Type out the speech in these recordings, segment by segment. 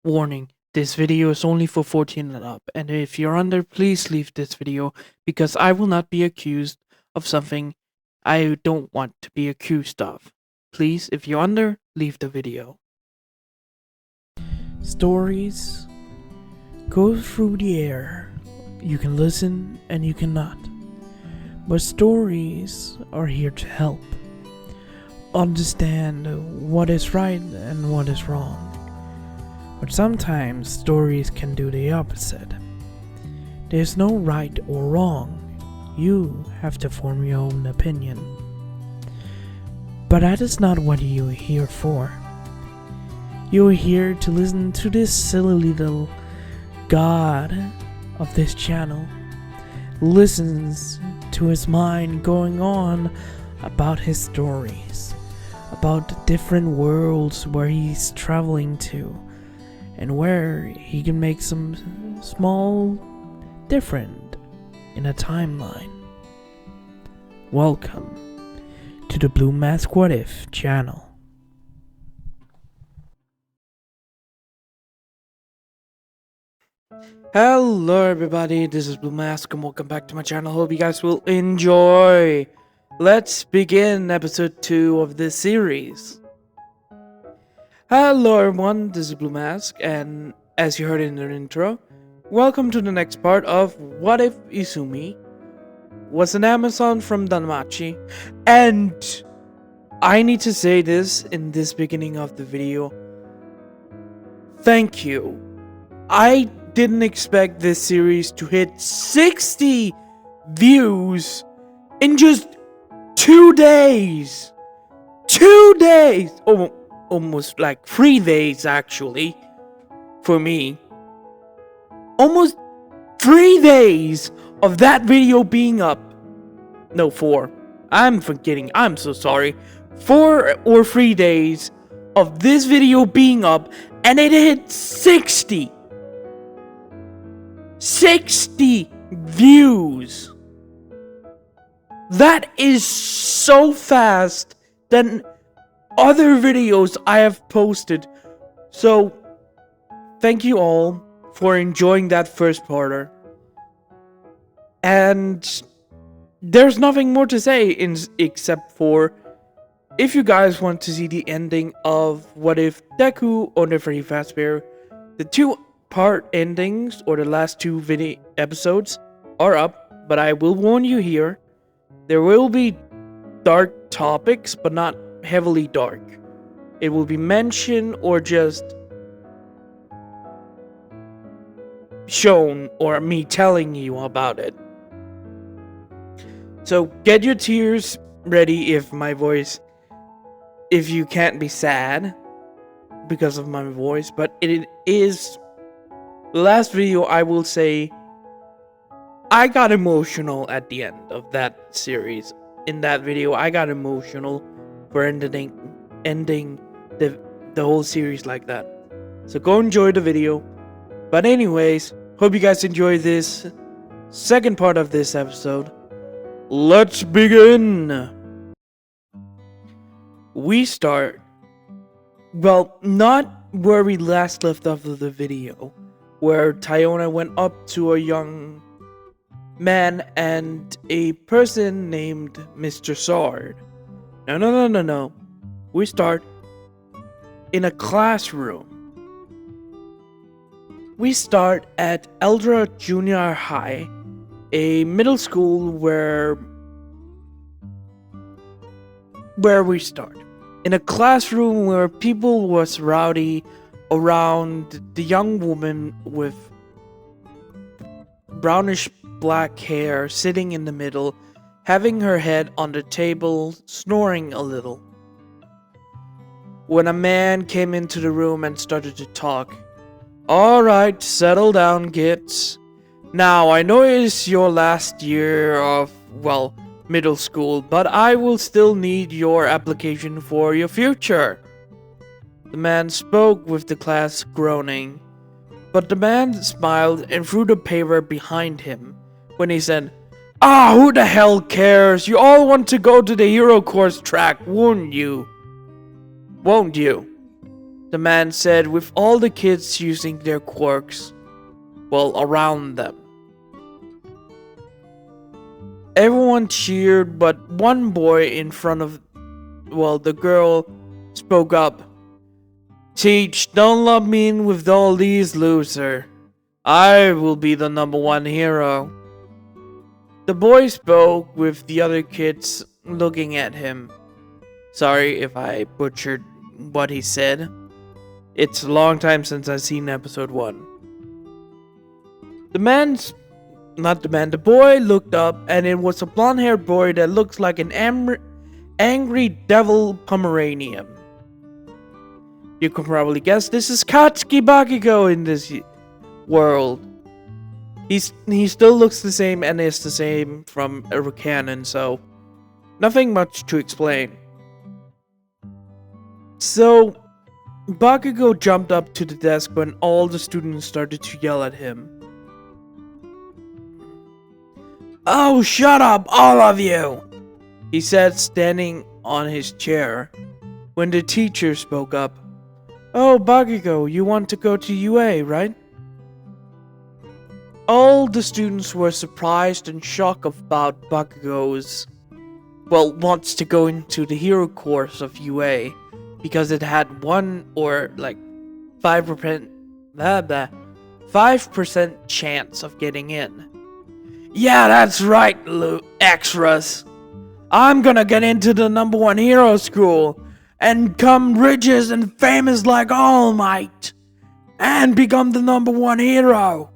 Warning, this video is only for 14 and up, and if you're under, please leave this video because I will not be accused of something I don't want to be accused of. Please, if you're under, leave the video. Stories go through the air. You can listen and you cannot. But stories are here to help. Understand what is right and what is wrong. But sometimes stories can do the opposite. There's no right or wrong. You have to form your own opinion. But that is not what you're here for. You're here to listen to this silly little god of this channel. Listens to his mind going on about his stories, about the different worlds where he's traveling to, and where he can make some small different in a timeline. Welcome to the Blue Mask What If channel. Hello everybody, this is Blue Mask and welcome back to my channel. Hope you guys will enjoy. Let's begin episode 2 of this series. Hello everyone, this is Blue Mask, and as you heard in the intro, welcome to the next part of What If Izumi was an Amazon from Danmachi. And I need to say this in this beginning of the video. Thank you. I didn't expect this series to hit 60 views in just 2 days. 2 days! Oh, almost like 3 days actually, for me. Almost 3 days of that video being up. No, 4. I'm forgetting. I'm so sorry. 4 or 3 days of this video being up, and it hit 60. 60 views. That is so fast than other videos I have posted. So, thank you all for enjoying that first parter. And there's nothing more to say except for, if you guys want to see the ending of What If Deku or the Freddy Fazbear, the 2-part endings or the last 2 video episodes are up, but I will warn you here, there will be dark topics, but not heavily dark. It will be mentioned or just shown, or me telling you about it. So get your tears ready if you can't be sad because of my voice, but it is the last video. I will say I got emotional at the end of that series. In that video, I got emotional for ending the whole series like that. So go enjoy the video. But anyways, hope you guys enjoy this second part of this episode. Let's begin. We start, well, not where we last left off of the video, where Tiona went up to a young man and a person named Mr. Sword. No. We start in a classroom. We start at Eldra Junior High, a middle school where we start. In a classroom where people was rowdy around the young woman with brownish black hair sitting in the middle, having her head on the table, snoring a little. When a man came into the room and started to talk. Alright, settle down, kids. Now, I know it's your last year of, well, middle school, but I will still need your application for your future. The man spoke with the class groaning, but the man smiled and threw the paper behind him when he said, who the hell cares? You all want to go to the hero course track, won't you? the man said, with all the kids using their quirks, well, around them. Everyone cheered, but one boy in front of, well, the girl spoke up. Teach, don't lump me in with all these loser. I will be the #1 hero. The boy spoke with the other kids looking at him. Sorry if I butchered what he said. It's a long time since I've seen episode 1. The boy looked up, and it was a blonde-haired boy that looks like an angry devil Pomeranian. You can probably guess this is Katsuki Bakugo in this world. He still looks the same and is the same from a canon, so nothing much to explain. So Bakugo jumped up to the desk when all the students started to yell at him. Oh, shut up, all of you! He said, standing on his chair. When the teacher spoke up, Oh, Bakugo, you want to go to UA, right? All the students were surprised and shocked about Bakugo's, wants to go into the hero course of UA, because it had 5% chance of getting in. Yeah, that's right, extras. I'm gonna get into the #1 hero school and become riches and famous like All Might and become the #1 hero.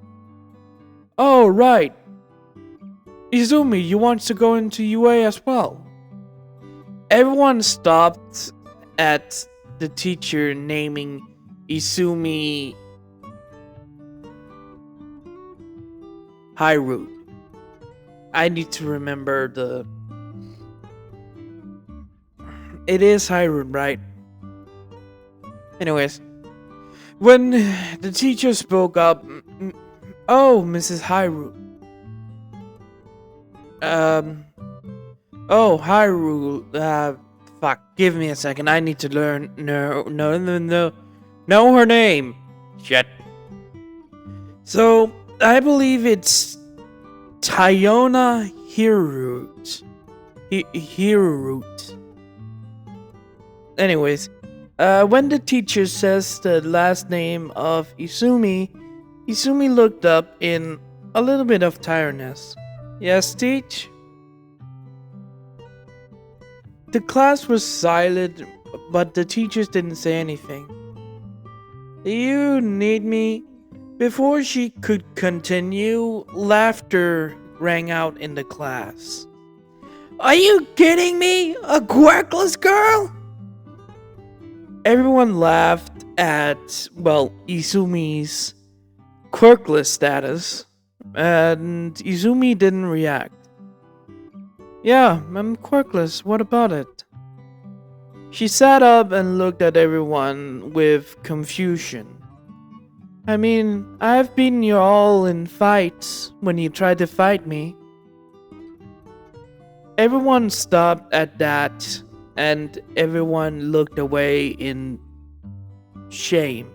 Oh, right. Izumi, you want to go into UA as well? Everyone stopped at the teacher naming Izumi Hairut. I need to remember It is Hairut, right? Anyways, when the teacher spoke up, Oh, Mrs. Hairut. Oh, Hairut. Fuck. Give me a second. I need to know her name. Shit. So, I believe it's Tiona Hirut. Hirut. Anyways, when the teacher says the last name of Izumi looked up in a little bit of tiredness. Yes, teach? The class was silent, but the teachers didn't say anything. Do you need me? Before she could continue, laughter rang out in the class. Are you kidding me? A quirkless girl? Everyone laughed at, Izumi's quirkless status, and Izumi didn't react. Yeah, I'm quirkless, what about it? She sat up and looked at everyone with confusion. I mean, I've beaten you all in fights when you tried to fight me. Everyone stopped at that, and everyone looked away in shame.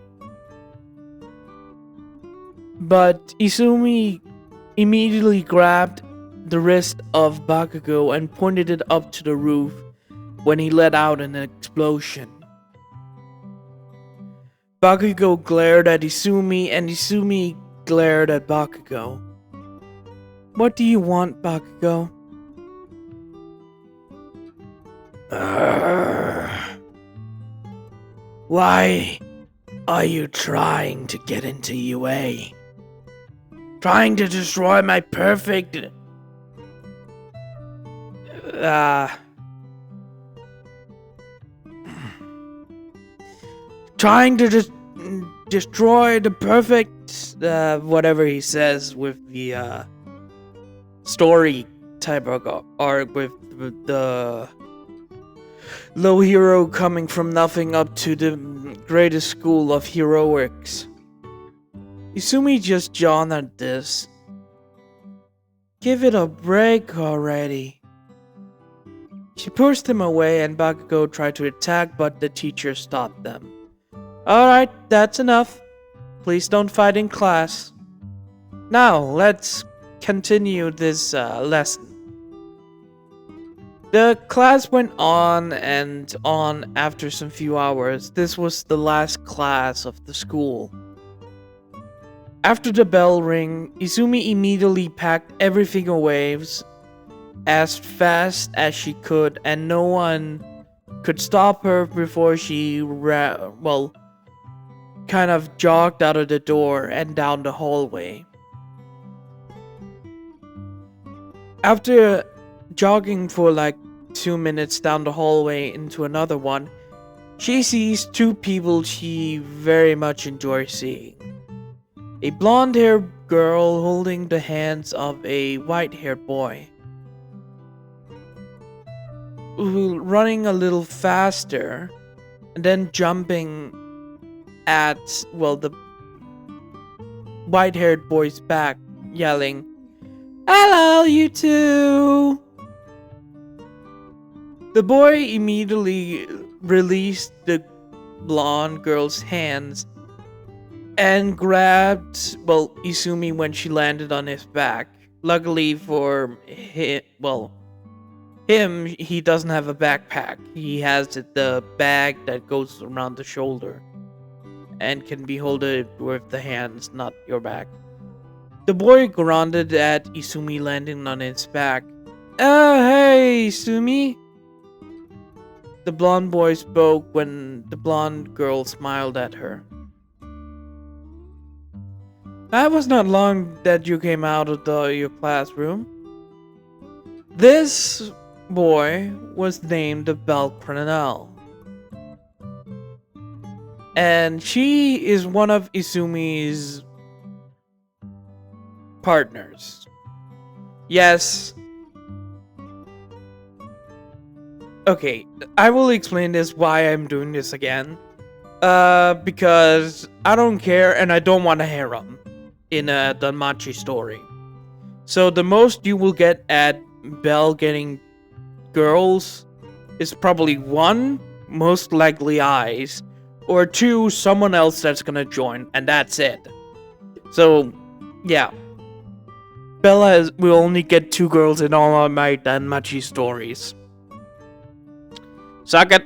But Izumi immediately grabbed the wrist of Bakugo and pointed it up to the roof when he let out an explosion. Bakugo glared at Izumi and Izumi glared at Bakugo. What do you want, Bakugo? Why are you trying to get into UA? Trying to destroy my perfect... Trying to destroy the perfect... whatever he says with the story type of arc with the low hero coming from nothing up to the greatest school of heroics. Izumi just yawned at this. Give it a break already. She pushed him away and Bakugo tried to attack, but the teacher stopped them. Alright, that's enough. Please don't fight in class. Now, let's continue this lesson. The class went on and on after some few hours. This was the last class of the school. After the bell rang, Izumi immediately packed everything away as fast as she could, and no one could stop her before she kind of jogged out of the door and down the hallway. After jogging for like 2 minutes down the hallway into another one, she sees two people she very much enjoys seeing. A blonde-haired girl holding the hands of a white-haired boy, who running a little faster and then jumping at, the white-haired boy's back, yelling, "Hello, you two!" The boy immediately released the blonde girl's hands and grabbed, Izumi when she landed on his back. Luckily for him, he doesn't have a backpack. He has the bag that goes around the shoulder and can be held with the hands, not your back. The boy grunted at Izumi landing on his back. Hey, Izumi! The blonde boy spoke when the blonde girl smiled at her. That was not long that you came out of your classroom. This boy was named Belle Crenel, and she is one of Izumi's partners. Yes. Okay, I will explain this why I'm doing this again. Because I don't care and I don't want a harem in a danmachi story. So the most you will get at Belle getting girls is probably 1, most likely eyes, or 2, someone else that's gonna join, and that's it. So, yeah. Bella will only get 2 girls in all of my danmachi stories. Suck it.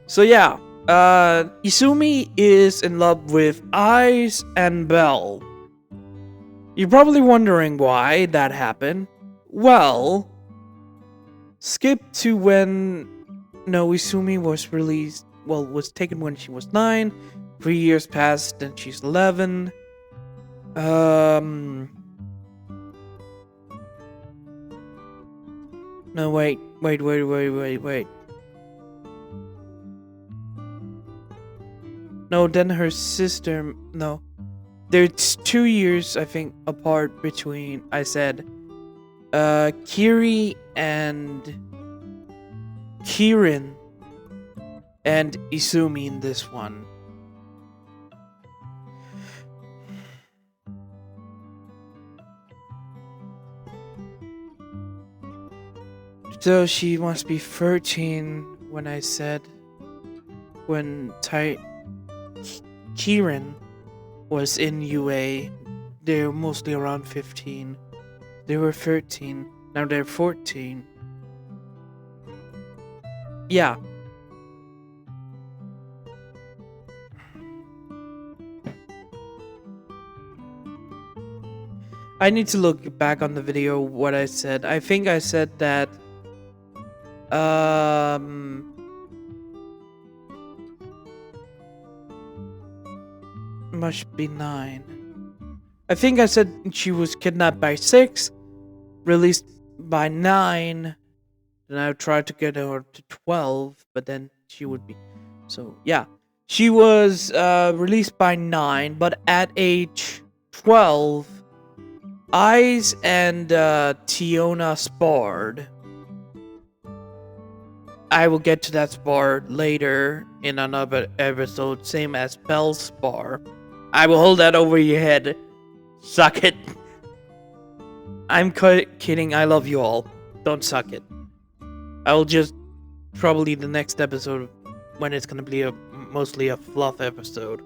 So yeah, Izumi is in love with Eyes and Belle. You're probably wondering why that happened. Well, skip to when Izumi was released, was taken when she was 9, 3 years passed, then she's 11. No, wait. No, then her sister, no. There's 2 years, I think, apart between, I said, Kiri and Kirin and Izumi in this one. So she must be 13 when I said when Kirin was in UA. They're mostly around 15. They were 13. Now they're 14. Yeah. I need to look back on the video what I said. I think I said that must be 9. I think I said she was kidnapped by 6, released by 9, and I tried to get her to 12, but then she would be. So yeah, she was released by 9, but at age 12, Eyes and Tiona sparred. I will get to that spar later in another episode, same as Belle's spar. I will hold that over your head. Suck it. I'm kidding, I love you all. Don't suck it. I will just, probably the next episode, when it's gonna be mostly a fluff episode.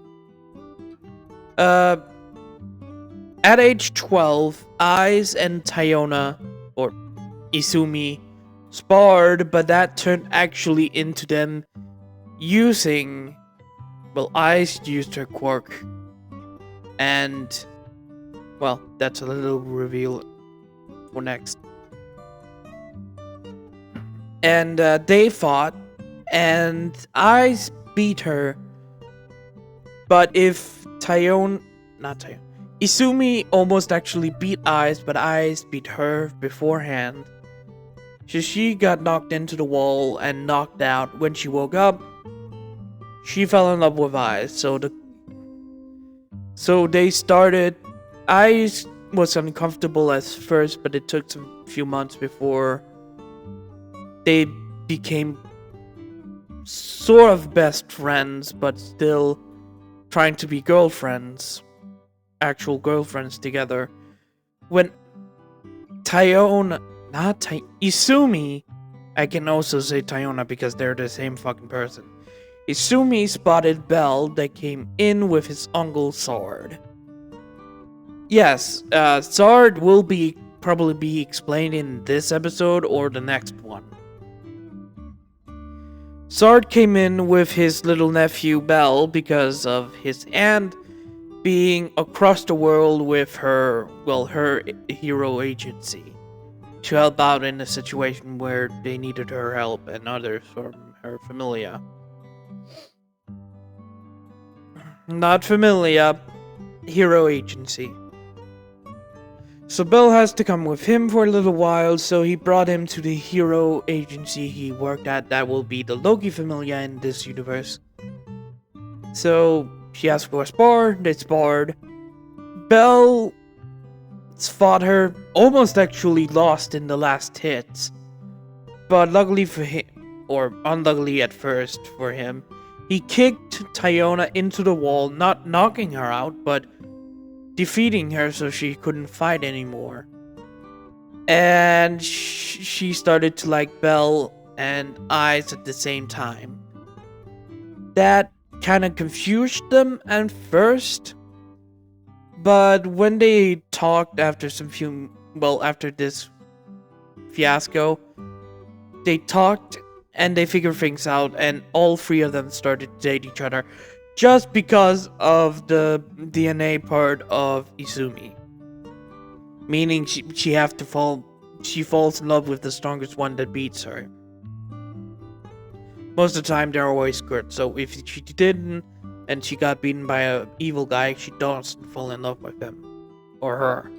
At age 12, Aiz and Tiona, or Izumi, sparred, but that turned actually into them using... Well, Aiz used her quirk, and... Well, that's a little reveal for next. And they fought, and Aiz beat her. But if Izumi almost actually beat Aiz, but Aiz beat her beforehand. So she got knocked into the wall and knocked out. When she woke up, she fell in love with Aiz. So they started. Aiz was uncomfortable at first, but it took some few months before they became sort of best friends, but still trying to be girlfriends, actual girlfriends together. When Izumi, I can also say Tiona because they're the same fucking person. Izumi spotted Bell that came in with his uncle's sword. Yes, sword will probably be explained in this episode or the next one. Sword came in with his little nephew Bell because of his aunt being across the world with her hero agency to help out in a situation where they needed her help and others from her familia. Not familia, hero agency. So Bell has to come with him for a little while, so he brought him to the hero agency he worked at. That will be the Loki Familia in this universe. So she asked for a spar, they sparred. Bell fought her, almost actually lost in the last hits. But luckily for him, or unluckily at first for him, he kicked Tiona into the wall, not knocking her out, but defeating her so she couldn't fight anymore. And she started to like Bell and Aiz at the same time. That kind of confused them at first, but when they talked after after this fiasco, they talked and they figured things out, and all three of them started to date each other. Just because of the DNA part of Izumi. Meaning she falls in love with the strongest one that beats her. Most of the time they're always good, so if she didn't and she got beaten by an evil guy, she doesn't fall in love with him. Or her.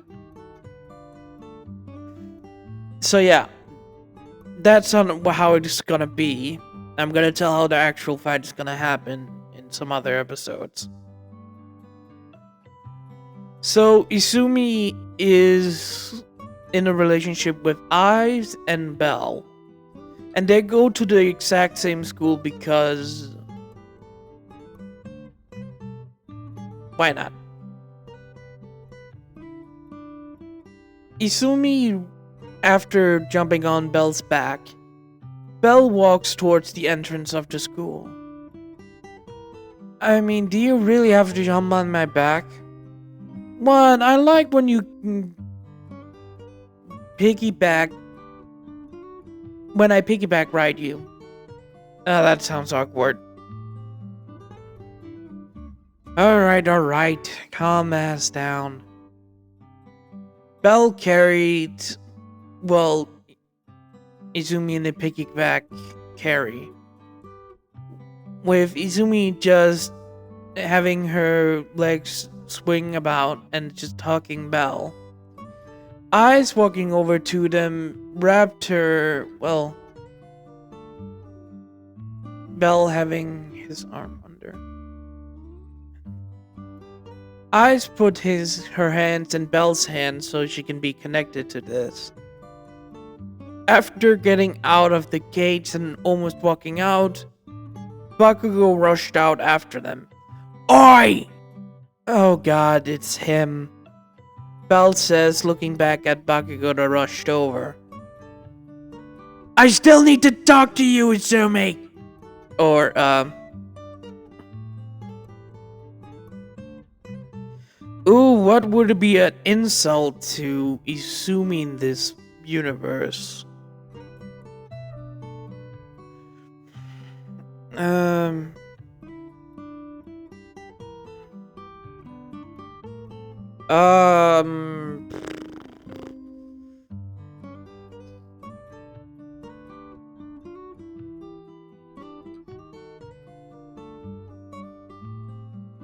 So yeah. That's how it's gonna be. I'm gonna tell how the actual fight is gonna happen in some other episodes. So Izumi is in a relationship with Aiz and Bell. And they go to the exact same school because... why not? Izumi, after jumping on Bell's back, Bell walks towards the entrance of the school. I mean, do you really have to jump on my back? What? I like when you piggyback. When I piggyback ride you. Oh, that sounds awkward. Alright. Calm ass down. Bell carried... well... Izumi in the piggyback carry. With Izumi just having her legs swing about and just talking Bell. Aiz walking over to them, wrapped her, well, Bell having his arm under. Aiz put her hands in Bell's hands so she can be connected to this. After getting out of the gates and almost walking out, Bakugo rushed out after them. Oi! Oh god, it's him. Bell says, looking back at Bakugo that rushed over. I still need to talk to you, Izumi! Or, ooh, what would be an insult to Izumi in this universe? Um, um,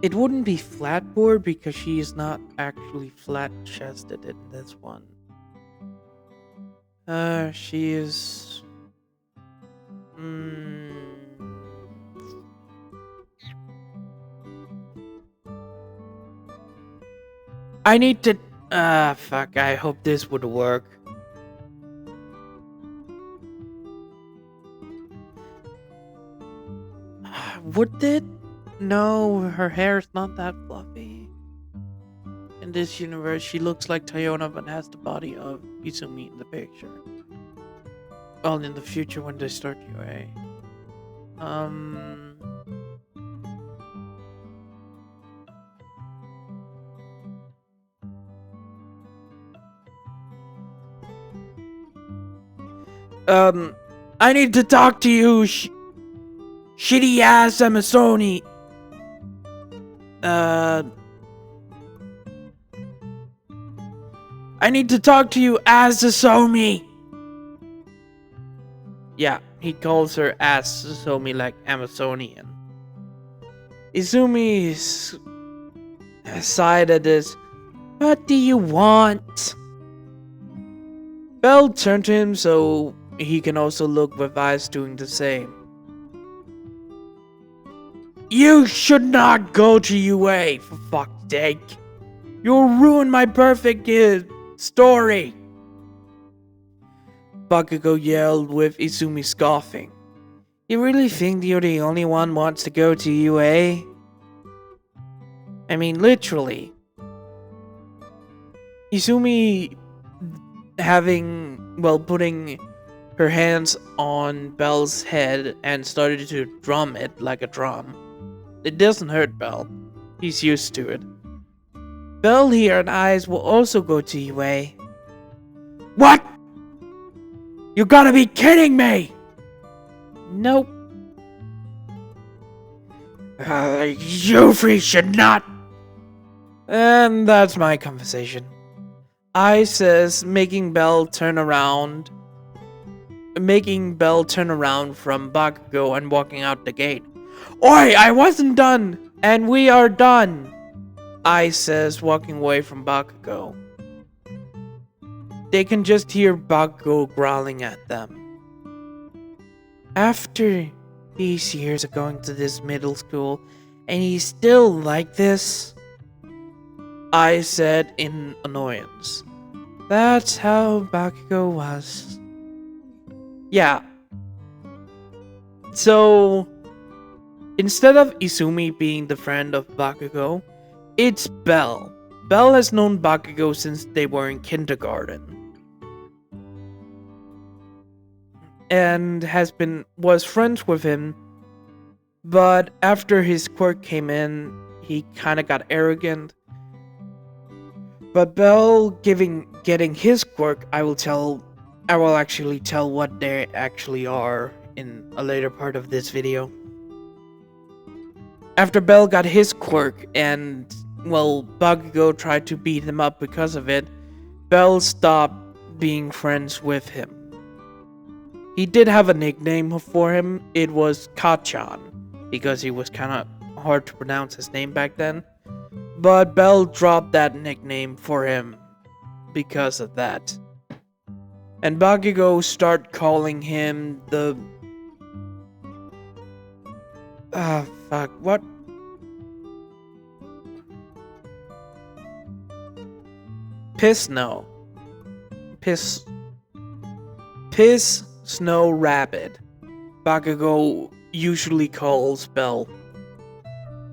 it wouldn't be flatboard because she is not actually flat-chested in this one. She is. I need to. Fuck. I hope this would work. Would it? No, her hair is not that fluffy. In this universe, she looks like Tiona but has the body of Izumi in the picture. Well, in the future when they start UA. I need to talk to you, shitty ass Amazoni. I need to talk to you, Asasomi. Yeah, he calls her Asasomi like Amazonian. Izumi sighed at this. What do you want? Belle turned to him so he can also look with eyes doing the same. You should not go to UA, for fuck's sake. You'll ruin my perfect story. Bakugo yelled with Izumi scoffing. You really think you're the only one who wants to go to UA? I mean, literally. Izumi putting her hands on Belle's head and started to drum it like a drum. It doesn't hurt Belle. He's used to it. Belle here and Eyes will also go to UA. What? You gotta be kidding me! Nope. You three should not. And that's my conversation. I says, making Belle turn around from Bakugo and walking out the gate. Oi, I wasn't done, and we are done. I says, walking away from Bakugo. They can just hear Bakugo growling at them. After these years of going to this middle school, and he's still like this? I said in annoyance. That's how Bakugo was. Yeah. So, instead of Izumi being the friend of Bakugo, it's Belle. Belle has known Bakugo since they were in kindergarten. And was friends with him, but after his quirk came in, he kinda got arrogant. But Belle getting his quirk, I will actually tell what they actually are in a later part of this video. After Belle got his quirk and, Bakugo tried to beat him up because of it, Belle stopped being friends with him. He did have a nickname for him. It was Kachan, because he was kind of hard to pronounce his name back then. But Belle dropped that nickname for him because of that. And Bakugo started calling him the... what? Piss Snow Rabbit. Bakugo usually calls Belle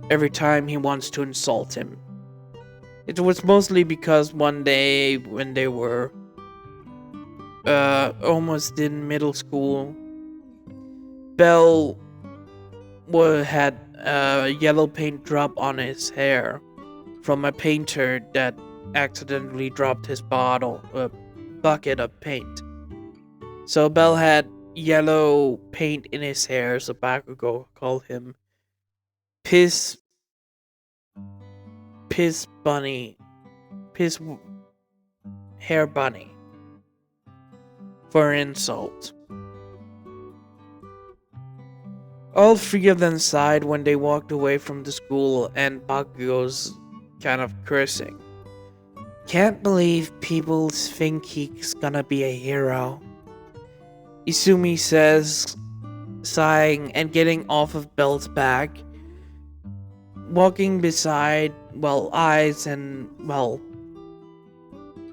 every time he wants to insult him. It was mostly because one day when they were almost in middle school, Belle had yellow paint drop on his hair from a painter that accidentally dropped his bucket of paint. So Bell had yellow paint in his hair, so Bakugo called him Piss Piss Bunny Piss Hair Bunny for an insult. All three of them sighed when they walked away from the school, and Bakugo's kind of cursing. Can't believe people think he's gonna be a hero, Izumi says, sighing and getting off of Bell's back, walking beside, Eyes and,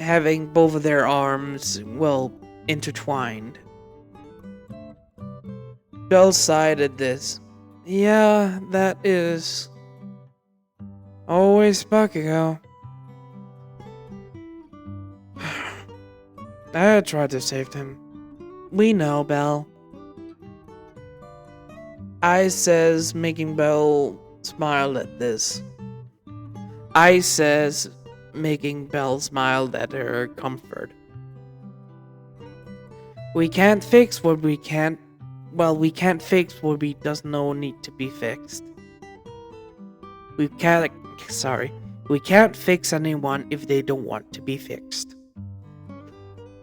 having both of their arms, intertwined. Bell sighed at this. Yeah, that is always Bakugo. I tried to save him. We know, Bell. I says, making Bell smile at this. I says, making Bell smile at her comfort. We can't fix what we can't. We can't fix what we does no need to be fixed. We can't fix anyone if they don't want to be fixed.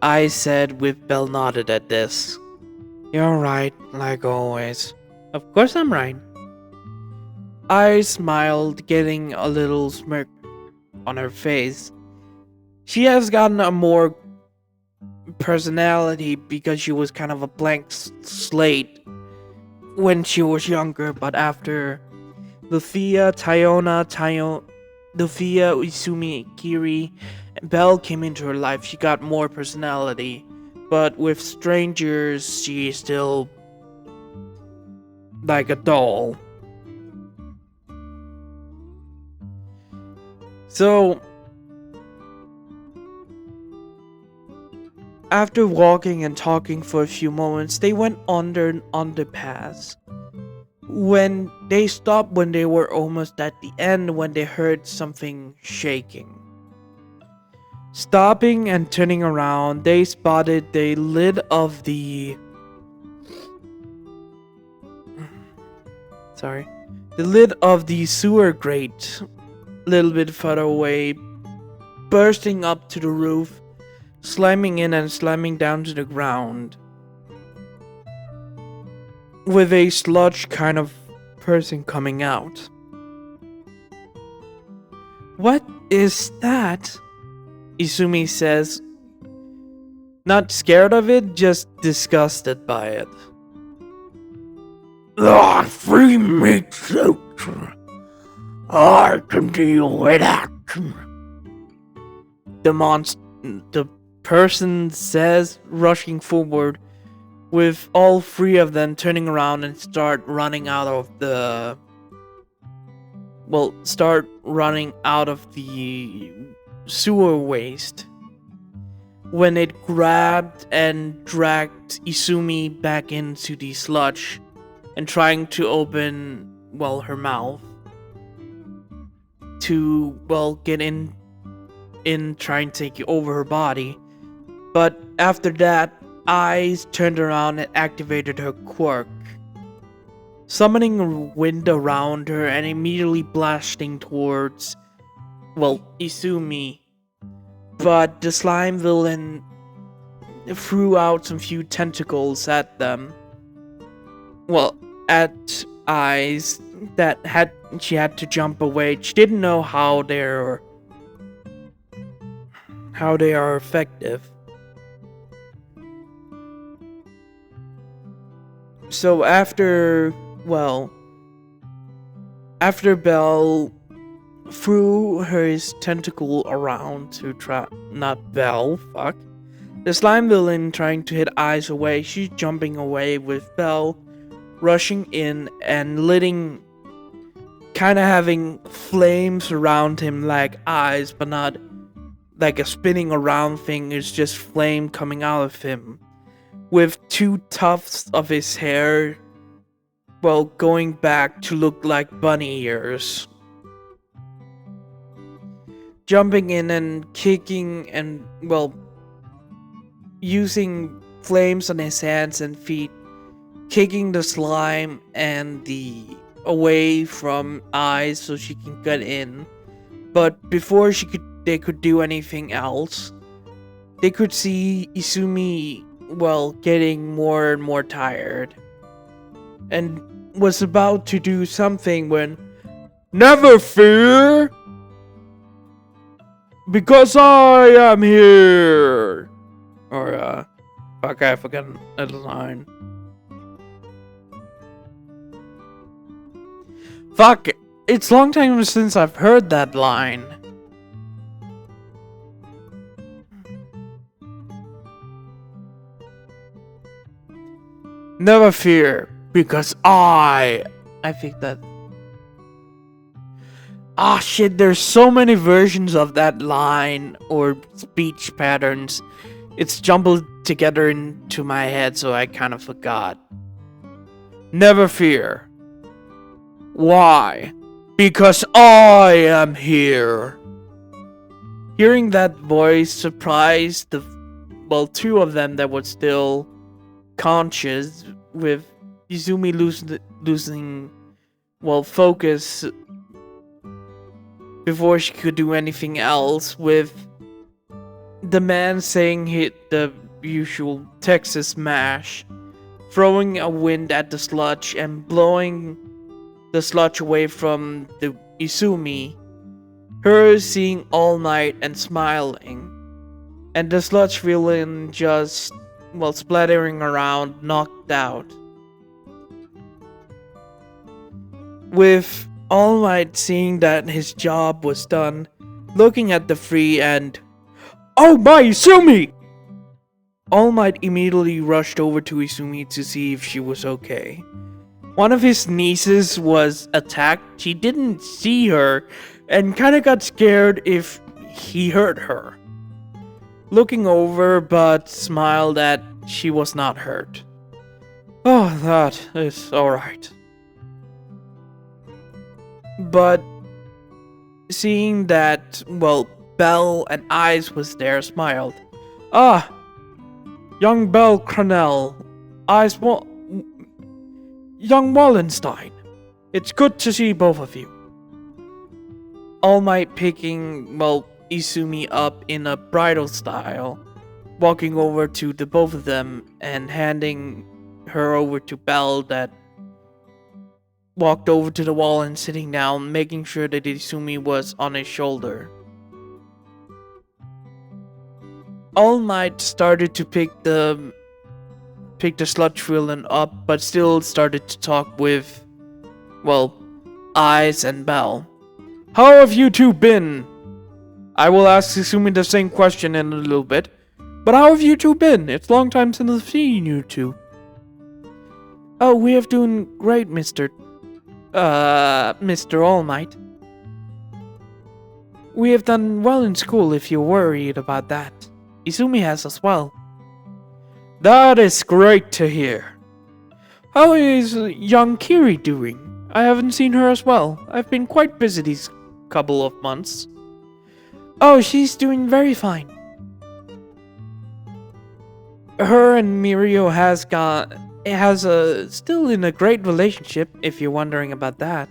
I said with Bell nodded at this. You're right, like always. Of course I'm right. I smiled, getting a little smirk on her face. She has gotten a more personality because she was kind of a blank slate when she was younger, but after Luffia, Izumi, Kiri, and Bell came into her life, she got more personality. But with strangers, she's still like a doll. So, after walking and talking for a few moments, they went under an underpass. When they stopped when they were almost at the end, when they heard something shaking. Stopping and turning around, they spotted the lid of the sewer grate a little bit further away, bursting up to the roof, slamming in and slamming down to the ground, with a sludge kind of person coming out. What is that? Izumi says, not scared of it, just disgusted by it. Free meat suit. I can deal with that. The person says, rushing forward, with all three of them turning around and start running out of the sewer waste, when it grabbed and dragged Izumi back into the sludge and trying to open, her mouth to, get in trying to take over her body. But after that, Eyes turned around and activated her quirk, summoning wind around her and immediately blasting towards, Izumi. But the slime villain threw out some few tentacles at them. At Eyes, she had to jump away. She didn't know how they are effective. So after Bell threw his tentacle around to try, not Bell, fuck. The slime villain trying to hit Eyes away, she's jumping away with Bell rushing in and having flames around him like Eyes, but not like a spinning around thing. It's just flame coming out of him, with two tufts of his hair well, going back to look like bunny ears. Jumping in and kicking and, well, using flames on his hands and feet, kicking the slime and the away from eyes so she can get in. But before they could do anything else, they could see Izumi, well, getting more and more tired, and was about to do something when, "Never fear, because I am here." Or, fuck, I forgot a line. Fuck, it's a long time since I've heard that line. Never fear, because I think that. Ah, shit, there's so many versions of that line or speech patterns. It's jumbled together into my head, so I kind of forgot. Never fear. Why? Because I am here. Hearing that voice surprised the, well, two of them that were still conscious, with Izumi losing, well, focus before she could do anything else, with the man saying the usual Texas mash, throwing a wind at the sludge and blowing the sludge away from the Izumi, her seeing All Might and smiling, and the sludge villain just, well, splattering around, knocked out. With All Might seeing that his job was done, looking at the three and, "Oh my, Izumi!" All Might immediately rushed over to Izumi to see if she was okay. One of his nieces was attacked. She didn't see her and kinda got scared if he hurt her. Looking over, but smiled that she was not hurt. "Oh, that is alright." But seeing that, well, Belle and Ice was there, smiled. "Ah, young Belle Cronell, young Wallenstein. It's good to see both of you." All Might picking, well, Izumi up in a bridal style, walking over to the both of them and handing her over to Belle, that walked over to the wall and sitting down, making sure that Izumi was on his shoulder. All Might started to pick the sludge villain up, but still started to talk with, well, Eyes and Belle. "How have you two been? I will ask Izumi the same question in a little bit, but how have you two been? It's a long time since I've seen you two." "Oh, we have doing great, Mr. All Might. We have done well in school, if you're worried about that. Izumi has as well." "That is great to hear. How is young Kiri doing? I haven't seen her as well. I've been quite busy these couple of months." "Oh, she's doing very fine. Her and Mirio still in a great relationship, if you're wondering about that."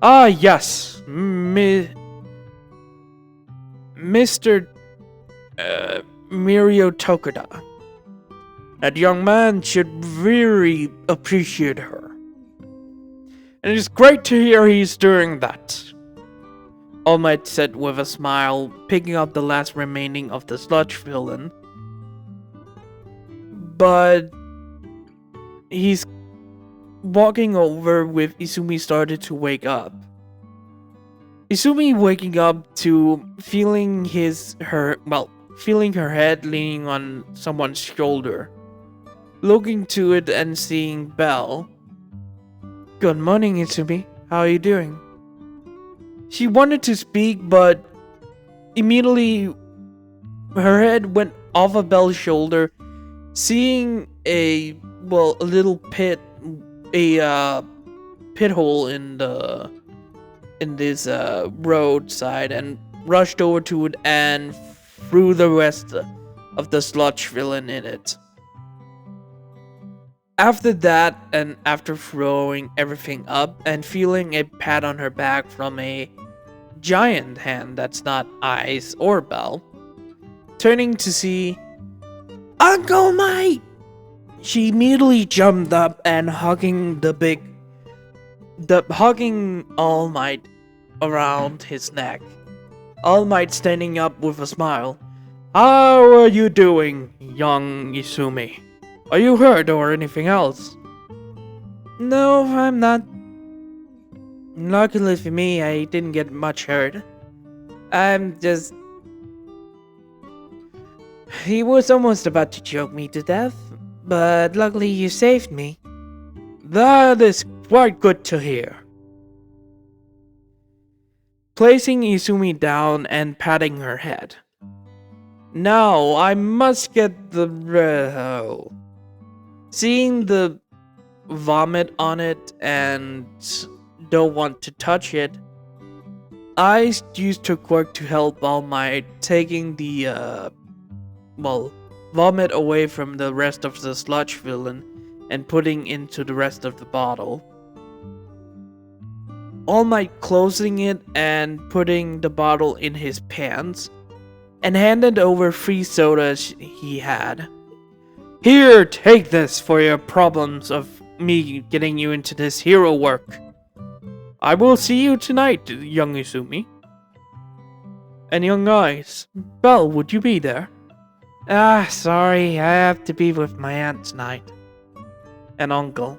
"Ah, yes, Mr. Mirio Tokuda. That young man should really appreciate her. And it's great to hear he's doing that." All Might said with a smile, picking up the last remaining of the sludge villain. But he's walking over with Izumi started to wake up. Izumi waking up to feeling feeling her head leaning on someone's shoulder. Looking to it and seeing Belle. "Good morning, Izumi. How are you doing?" She wanted to speak, but immediately her head went off of Belle's shoulder, seeing a little pit a pit hole in this roadside and rushed over to it and threw the rest of the sludge villain in it. After that, and after throwing everything up and feeling a pat on her back from a giant hand that's not Ice or Belle, turning to see Uncle Mike, she immediately jumped up and hugging All Might around his neck. All Might standing up with a smile. How are you doing, young Izumi? Are you hurt or anything else? No, I'm not. Luckily for me, I didn't get much hurt. I'm just... He was almost about to choke me to death, but luckily you saved me. That is quite good to hear. Placing Izumi down and patting her head. Now, I must get the... Seeing the vomit on it and don't want to touch it, I used her quirk to help All Might, taking the, vomit away from the rest of the sludge villain and putting into the rest of the bottle. All Might closing it and putting the bottle in his pants and handed over 3 sodas he had. Here, take this for your problems of me getting you into this hero work. I will see you tonight, young Izumi. And young Ice, Belle, would you be there? Sorry, I have to be with my aunt tonight. And uncle.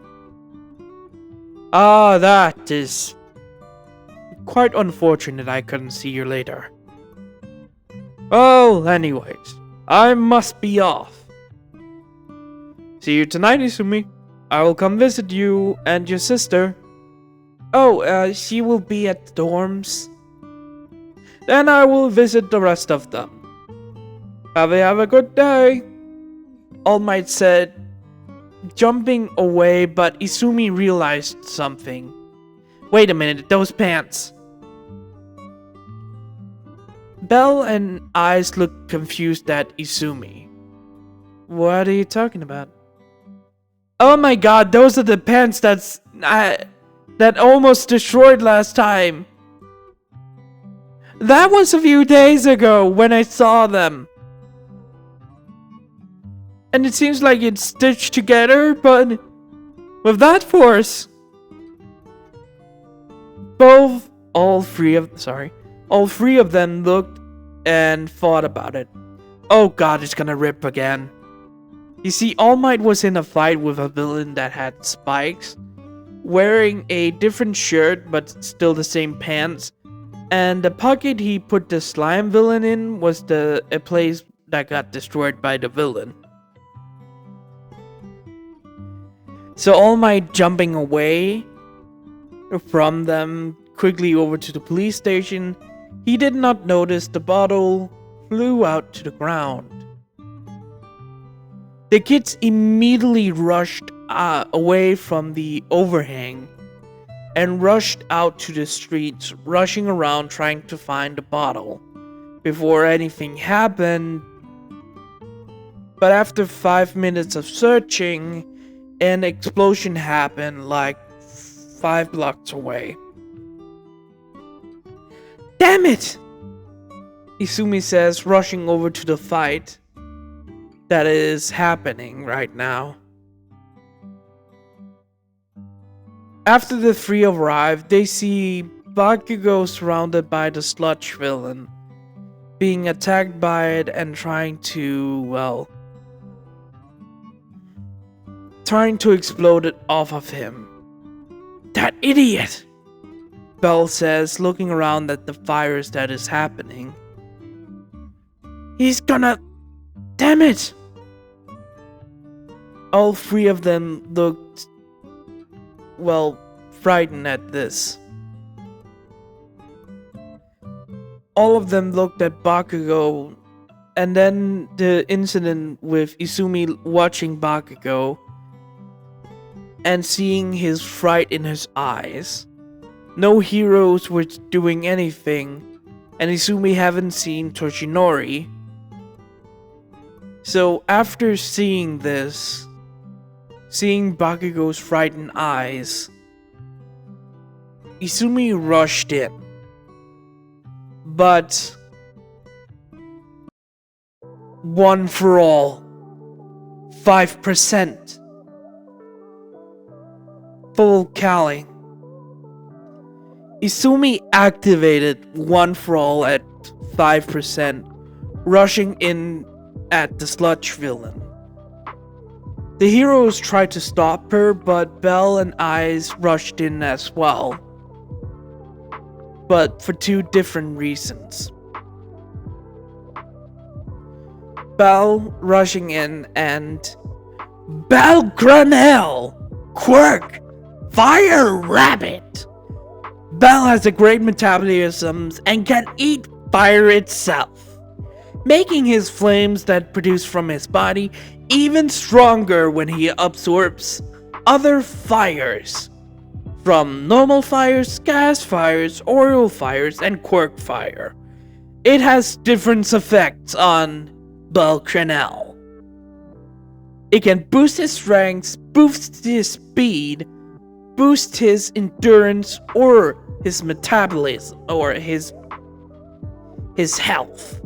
That is quite unfortunate I couldn't see you later. Well, anyways, I must be off. See you tonight, Izumi. I will come visit you and your sister. She will be at the dorms. Then I will visit the rest of them. Have a good day. All Might said, jumping away, but Izumi realized something. Wait a minute, those pants. Belle and Ice looked confused at Izumi. What are you talking about? Oh my god, those are the pants that almost destroyed last time. That was a few days ago when I saw them. And it seems like it's stitched together, but with that force. All three of them looked and thought about it. Oh god, it's gonna rip again. You see, All Might was in a fight with a villain that had spikes, wearing a different shirt but still the same pants, and the pocket he put the slime villain in was a place that got destroyed by the villain. So All Might jumping away from them quickly over to the police station, he did not notice the bottle flew out to the ground. The kids immediately rushed away from the overhang and rushed out to the streets, rushing around trying to find the bottle before anything happened. But after 5 minutes of searching, an explosion happened like 5 blocks away. Damn it! Izumi says, rushing over to the fight that is happening right now. After the 3 arrive, they see Bakugo surrounded by the sludge villain, being attacked by it and trying to explode it off of him. That idiot! Belle says, looking around at the fires that is happening. He's gonna... Damn it! All 3 of them looked, frightened at this. All of them looked at Bakugo, and then the incident with Izumi watching Bakugo and seeing his fright in his eyes. No heroes were doing anything, and Izumi haven't seen Toshinori. So after seeing this, seeing Bakugo's frightened eyes, Izumi rushed in. But one for all, 5%. Full Kali. Izumi activated one for all at 5%, rushing in at the sludge villain. The heroes tried to stop her, but Bell and Eyes rushed in as well. But for two different reasons. Bell rushing in and Bell Granel! Quirk! Fire Rabbit! Bell has a great metabolism and can eat fire itself, making his flames that produce from his body even stronger when he absorbs other fires, from normal fires, gas fires, oil fires, and quirk fire. It has different effects on Bell Cranel. It can boost his strength, boost his speed, boost his endurance, or his metabolism, or his health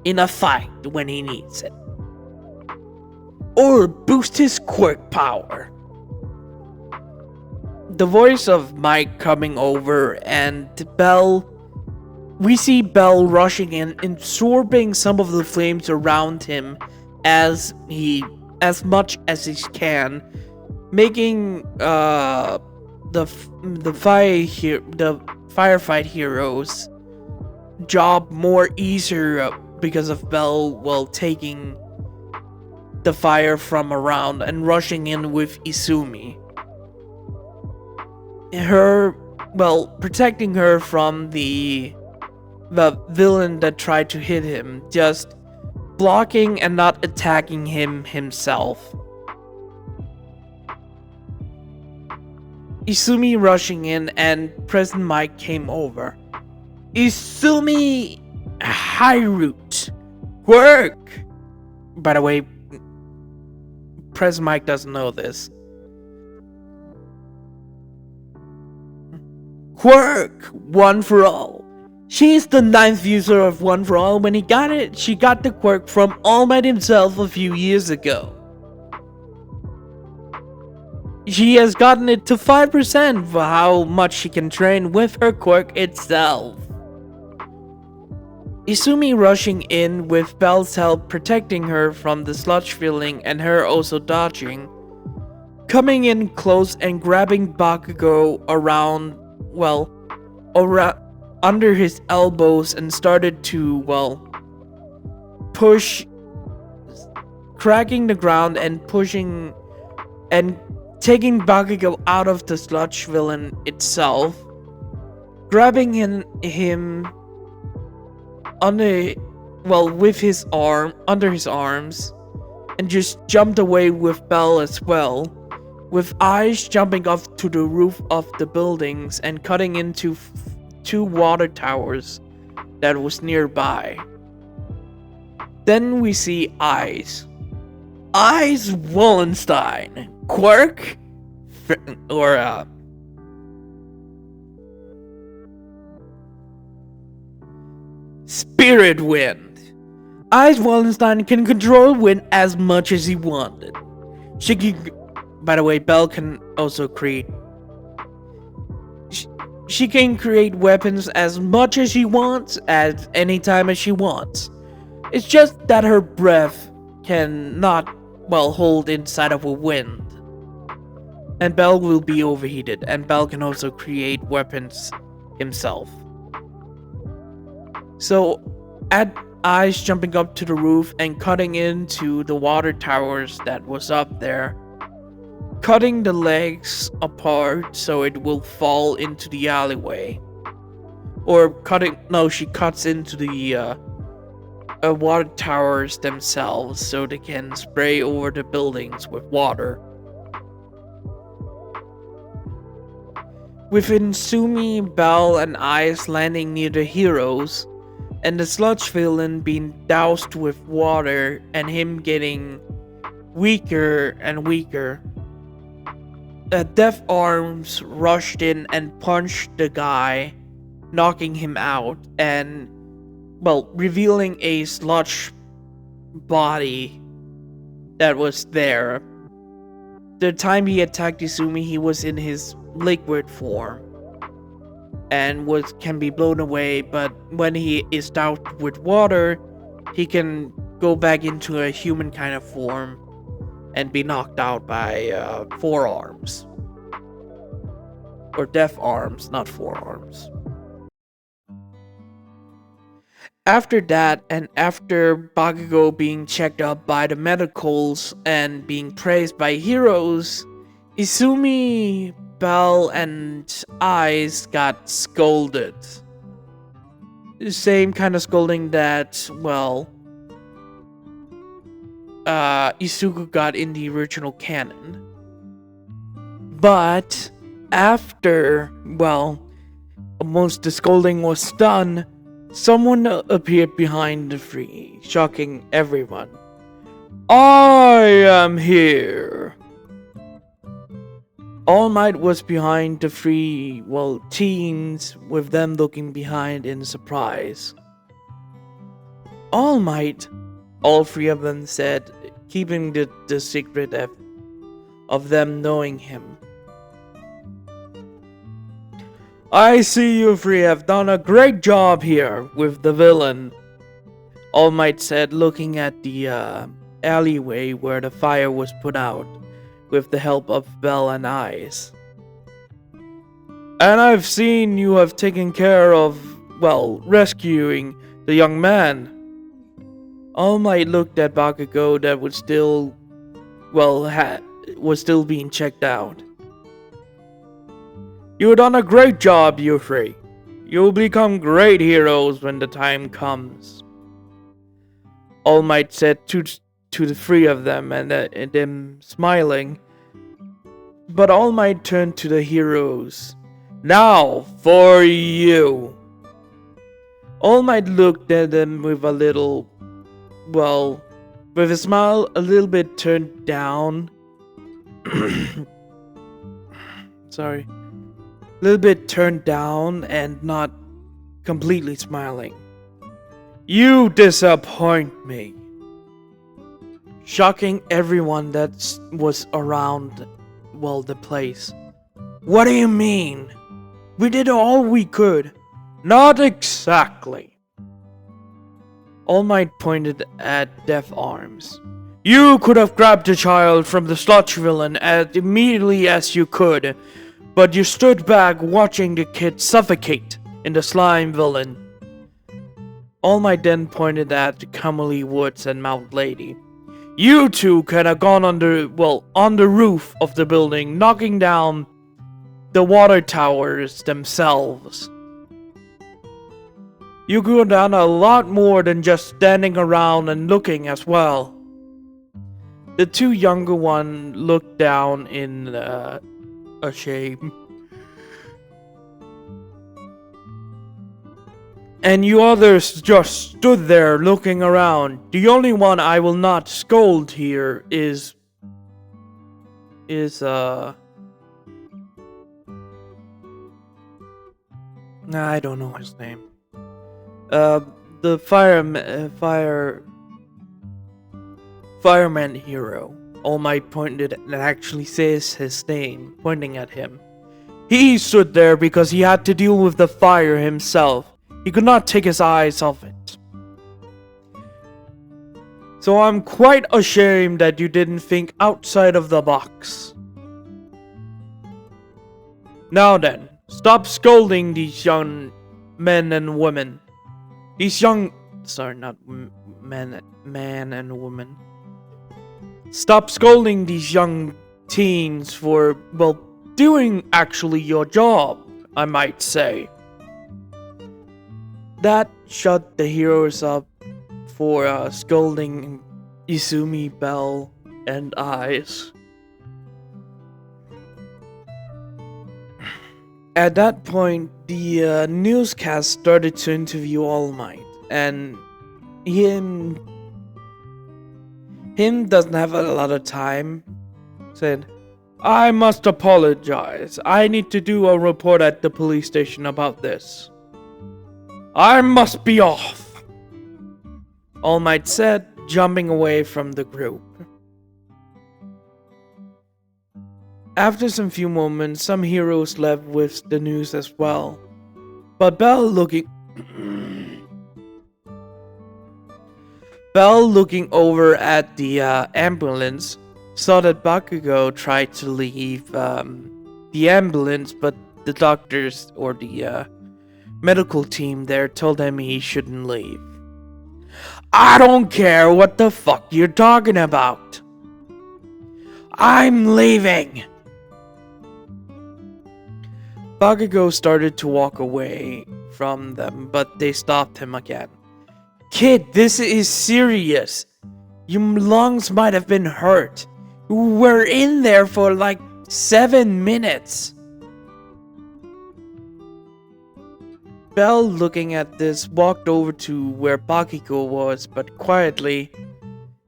in a fight when he needs it. Or boost his quirk power. The voice of Mike coming over, and Bell. We see Bell rushing in, absorbing some of the flames around him as much as he can, making the firefight heroes' job more easier because of Bell taking the fire from around and rushing in with Izumi. Protecting her from the villain that tried to hit him, just blocking and not attacking him himself. Izumi rushing in and President Mike came over. Izumi Hiroot Quirk! By the way, President Mike doesn't know this. Quirk! One for all. She is the 9th user of One for All. When he got it, she got the quirk from All Might himself a few years ago. She has gotten it to 5% for how much she can train with her quirk itself. Izumi rushing in with Bell's help protecting her from the sludge filling and her also dodging. Coming in close and grabbing Bakugo under his elbows and started to, push, cracking the ground and pushing and taking Bakugo out of the sludge villain itself, grabbing him with his arm, under his arms, and just jumped away with Bell as well, with Eyes jumping up to the roof of the buildings and cutting into two water towers that was nearby. Then we see Eyes Wallenstein, Quirk, Spirit Wind. Eyes Wallenstein can control wind as much as he wanted. She can, by the way, Bell can also create. She can create weapons as much as she wants, at any time as she wants. It's just that her breath cannot, hold inside of a wind. And Bell will be overheated, and Bell can also create weapons himself. So, at Eyes jumping up to the roof and cutting into the water towers that was up there, cutting the legs apart so it will fall into the alleyway. She cuts into the water towers themselves so they can spray over the buildings with water. With Izumi, Bell, and Ice landing near the heroes, and the sludge villain being doused with water and him getting weaker and weaker, Death Arms rushed in and punched the guy, knocking him out and, well, revealing a sludge body that was there. The time he attacked Izumi, he was in his liquid form and can be blown away, but when he is doused with water, he can go back into a human kind of form and be knocked out by forearms. Or death arms, not forearms. After that, and after Bakugo being checked up by the medicals and being praised by heroes, Izumi, Bell, and Ice got scolded. The same kind of scolding that, well, Izuku got in the original canon. But after, well, most the scolding was done, someone appeared behind the tree, shocking everyone. I am here! All Might was behind the three, well, teens, with them looking behind in surprise. All Might, all three of them said, keeping the secret of them knowing him. I see you three have done a great job here with the villain, All Might said, looking at the alleyway where the fire was put out, with the help of Bell and Ice. And I've seen you have taken care of, well, rescuing the young man. All Might looked at Bakugo that was still, well, was still being checked out. You've done a great job, you three. You'll become great heroes when the time comes. All Might said to the three of them, and them smiling. But All Might turned to the heroes. Now, for you! All Might looked at them with a little, well, with a smile a little bit turned down. Sorry. A little bit turned down and not completely smiling. You disappoint me. Shocking everyone that was around, well, the place. What do you mean? We did all we could. Not exactly. All Might pointed at Death Arms. You could have grabbed the child from the sludge villain as immediately as you could, but you stood back watching the kid suffocate in the slime villain. All Might then pointed at Camely Woods and Mount Lady. You two could have gone on the roof of the building, knocking down the water towers themselves. You could have done a lot more than just standing around and looking as well. The two younger ones looked down in a shame. And you others just stood there looking around. The only one I will not scold here is I don't know his name. The fireman hero. All Might pointed and actually says his name, pointing at him. He stood there because he had to deal with the fire himself. He could not take his eyes off it. So I'm quite ashamed that you didn't think outside of the box. Now then, stop scolding these young men and women. Man and woman. Stop scolding these young teens for, well, doing actually your job, I might say. That shut the heroes up for scolding Izumi, Bell, and Ice. At that point, the newscast started to interview All Might, and him doesn't have a lot of time. Said, "I must apologize. I need to do a report at the police station about this. I must be off," All Might said, jumping away from the group. After some few moments, some heroes left with the news as well. But Bell looking over at the ambulance saw that Bakugo tried to leave the ambulance, but the doctors or the medical team there told him he shouldn't leave. "I don't care what the fuck you're talking about. I'm leaving." Bakugo started to walk away from them, but they stopped him again. "Kid, this is serious. Your lungs might have been hurt. We're in there for like 7 minutes. Bell, looking at this, walked over to where Bakugo was, but quietly,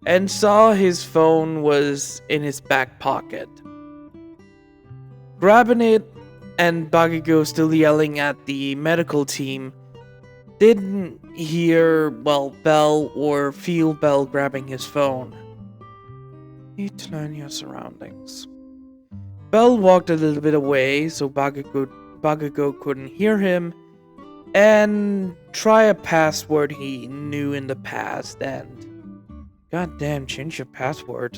and saw his phone was in his back pocket. Grabbing it, and Bakugo still yelling at the medical team, didn't hear, Bell or feel Bell grabbing his phone. Need to learn your surroundings. Bell walked a little bit away so Bakugo couldn't hear him, and try a password he knew in the past, and goddamn, change your password,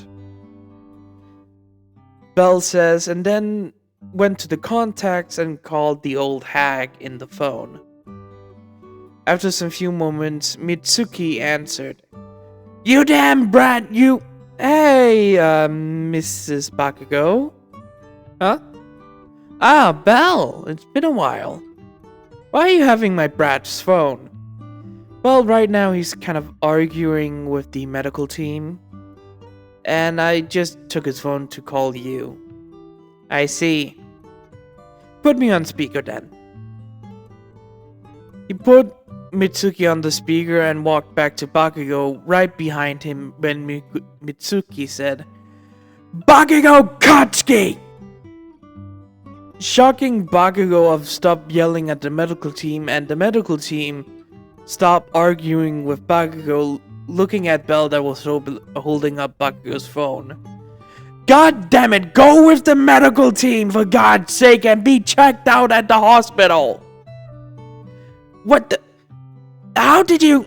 Bell says, and then went to the contacts and called the old hag in the phone. After some few moments, Mitsuki answered. "You damn brat, you... Hey, Mrs. Bakugo? Huh? Ah, Bell, it's been a while. Why are you having my brat's phone?" "Well, right now he's kind of arguing with the medical team, and I just took his phone to call you." "I see. Put me on speaker then." He put Mitsuki on the speaker and walked back to Bakugo right behind him when Mitsuki said, "Bakugo Katsuki!" Shocking Bakugo of stopped yelling at the medical team, and the medical team stopped arguing with Bakugo, looking at Bell that was holding up Bakugo's phone. "God damn it, go with the medical team for God's sake and be checked out at the hospital!" "What the... How did you...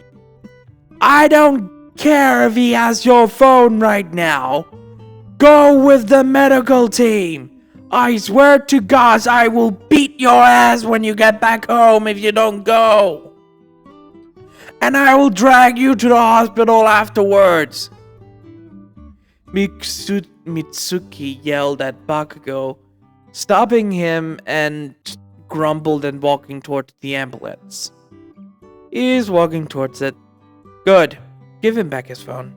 I don't care if he has your phone right now. Go with the medical team. I swear to God I will beat your ass when you get back home if you don't go. And I will drag you to the hospital afterwards." Mitsuki yelled at Bakugo, stopping him, and grumbled and walking towards the ambulance. He's walking towards it. "Good. Give him back his phone."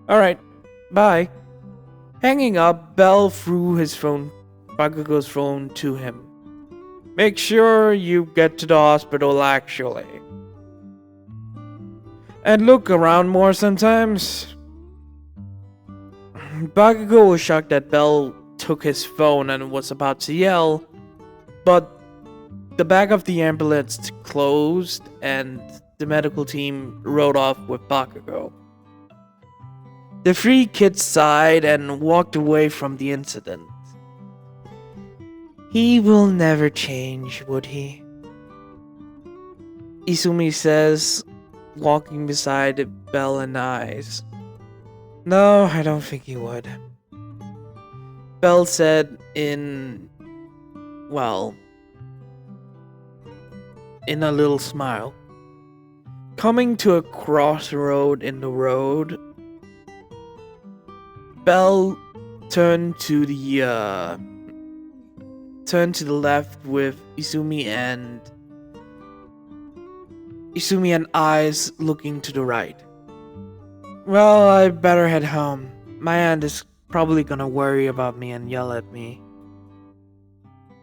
"Alright. Bye." Hanging up, Bell threw Bakugo's phone to him. "Make sure you get to the hospital actually. And look around more sometimes." Bakugo was shocked that Bell took his phone and was about to yell, but the back of the ambulance closed and the medical team rode off with Bakugo. The three kids sighed and walked away from the incident. "He will never change, would he?" Izumi says, walking beside Bell and Eyes. "No, I don't think he would." Bell said in a little smile. Coming to a crossroad in the road, Bell turned to the left with Izumi and Eyes looking to the right. "Well, I better head home. My aunt is probably gonna worry about me and yell at me."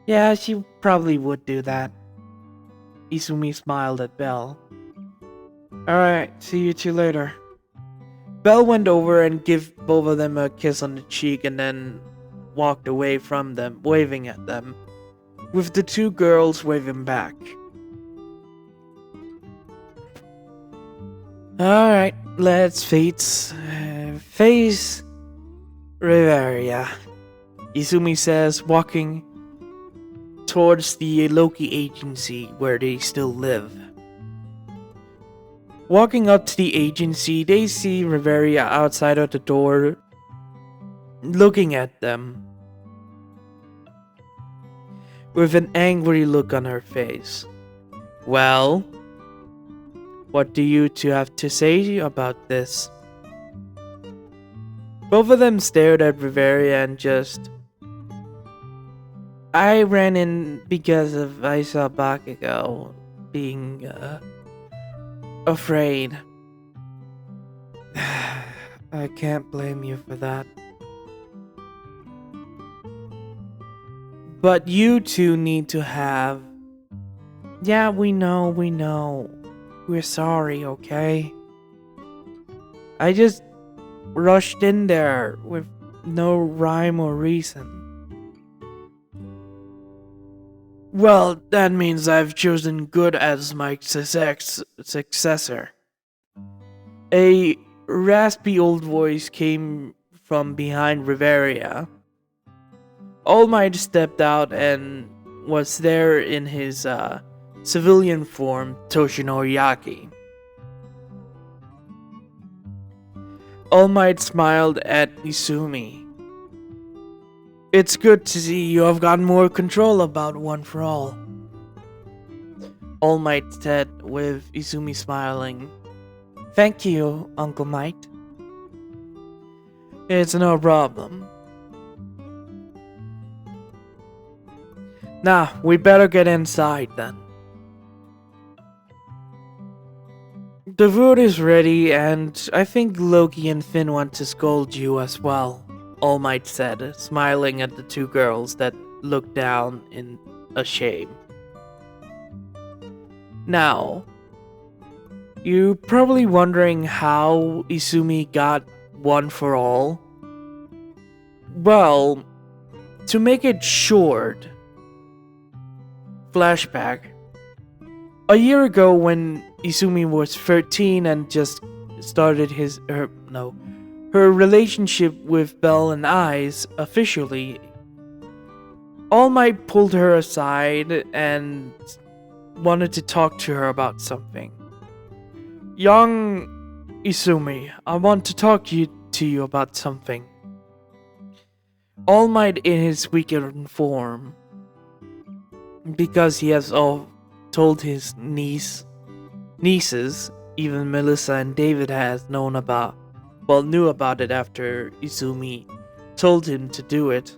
Yeah, she probably would do that. Izumi smiled at Belle. Alright, see you two later. Belle went over and gave both of them a kiss on the cheek and then walked away from them, waving at them, with the two girls waving back. Alright, let's face Riveria, Izumi says, walking towards the Loki agency where they still live. Walking up to the agency, they see Riveria outside of the door, looking at them with an angry look on her face. Well, what do you two have to say about this? Both of them stared at Riveria and just... I ran in because I saw Bakugo being afraid. I can't blame you for that. But you two need to have... Yeah, we know. We're sorry, okay? I just rushed in there with no rhyme or reason. Well, that means I've chosen good as my successor. A raspy old voice came from behind Riveria. All Might stepped out and was there in his civilian form, Toshinori. All Might smiled at Izumi. It's good to see you have gotten more control about One for All. All Might said with Izumi smiling. Thank you, Uncle Might. It's no problem. Now, we better get inside then. The food is ready, and I think Loki and Finn want to scold you as well, All Might said, smiling at the two girls that looked down in a shame. Now, you're probably wondering how Izumi got One for All. Well, to make it short, flashback. A year ago when Izumi was 13 and just started her relationship with Belle and Eyes officially, All Might pulled her aside and wanted to talk to her about something. Young Izumi, I want to talk to you about something. All Might in his weakened form, because he has all told his nieces, even Melissa and David knew about it after Izumi told him to do it.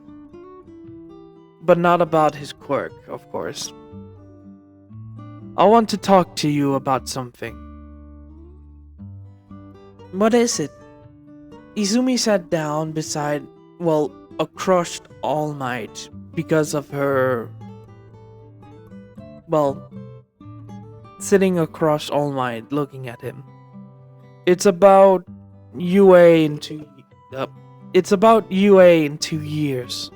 But not about his quirk, of course. I want to talk to you about something. What is it? Izumi sat down a crushed All Might because of her... sitting across All Might, looking at him. It's about UA in 2 years.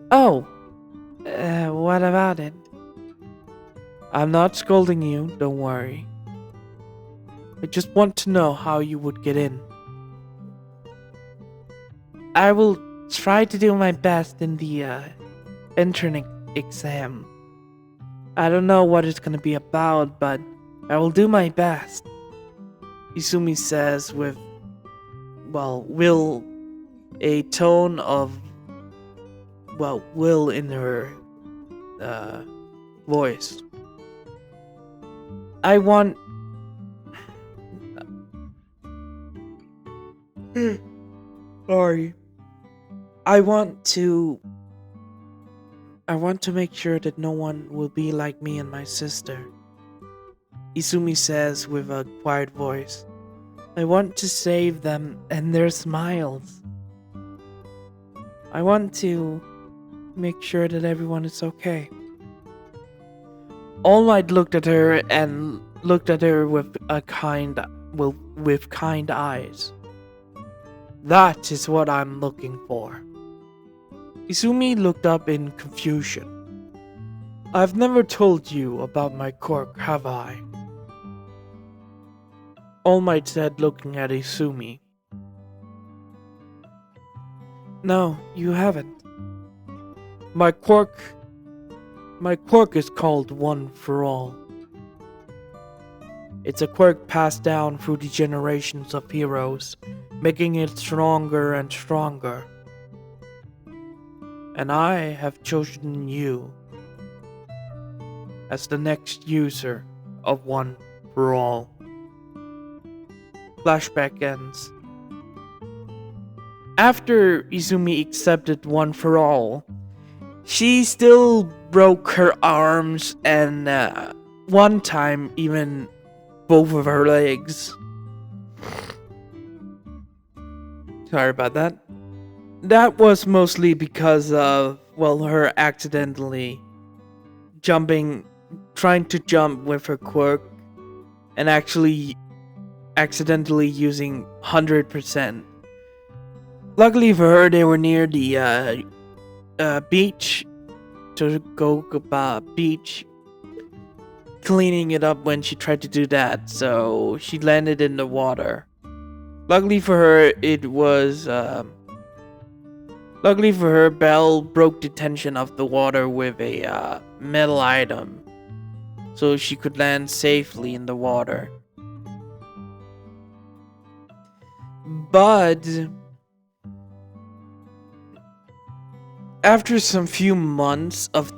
Oh, what about it? I'm not scolding you, don't worry. I just want to know how you would get in. I will try to do my best in the entrance exam. I don't know what it's gonna be about, but I will do my best. Izumi says with, a tone of, will in her voice. I want... Sorry. I want to make sure that no one will be like me and my sister. Izumi says with a quiet voice. I want to save them and their smiles. I want to make sure that everyone is okay. All Might looked at her with kind eyes. That is what I'm looking for. Izumi looked up in confusion. I've never told you about my quirk, have I? All Might said, looking at Izumi. No, you haven't. My quirk is called One for All. It's a quirk passed down through the generations of heroes, making it stronger and stronger. And I have chosen you as the next user of One for All. Flashback ends. After Izumi accepted One for All, she still broke her arms and one time even both of her legs. Sorry about that. That was mostly because of, her trying to jump with her quirk and actually accidentally using 100%. Luckily for her, they were near the beach to go beach, cleaning it up when she tried to do that, so she landed in the water. Luckily for her, Belle broke the tension of the water with a metal item, so she could land safely in the water. But after some few months of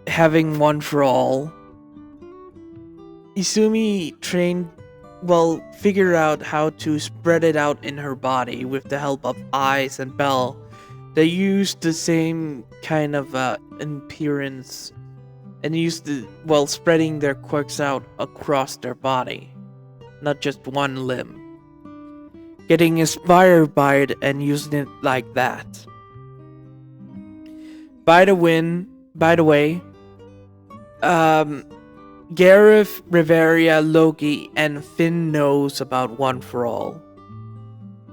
having One for All, Izumi figured out how to spread it out in her body with the help of Eyes and Belle. They used the same kind of appearance and spreading their quirks out across their body, not just one limb. Getting inspired by it and using it like that. By the way, Gareth, Riveria, Loki, and Finn knows about One for All.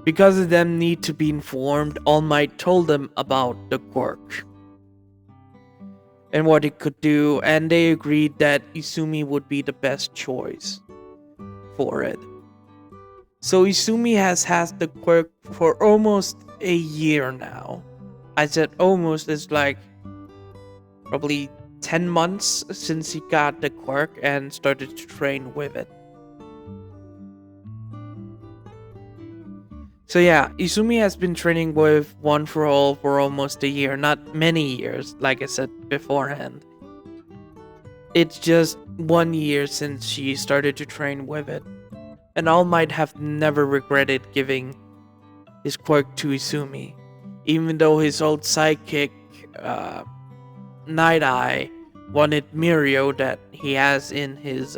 Because of them need to be informed, All Might told them about the quirk and what it could do, and they agreed that Izumi would be the best choice for it. So Izumi has had the quirk for almost a year now. I said almost, it's like probably 10 months since he got the quirk and started to train with it. So yeah, Izumi has been training with One for All for almost a year, not many years, like I said beforehand. It's just 1 year since she started to train with it. And All Might have never regretted giving his quirk to Izumi, even though his old sidekick, Night Eye, wanted Mirio that he has in his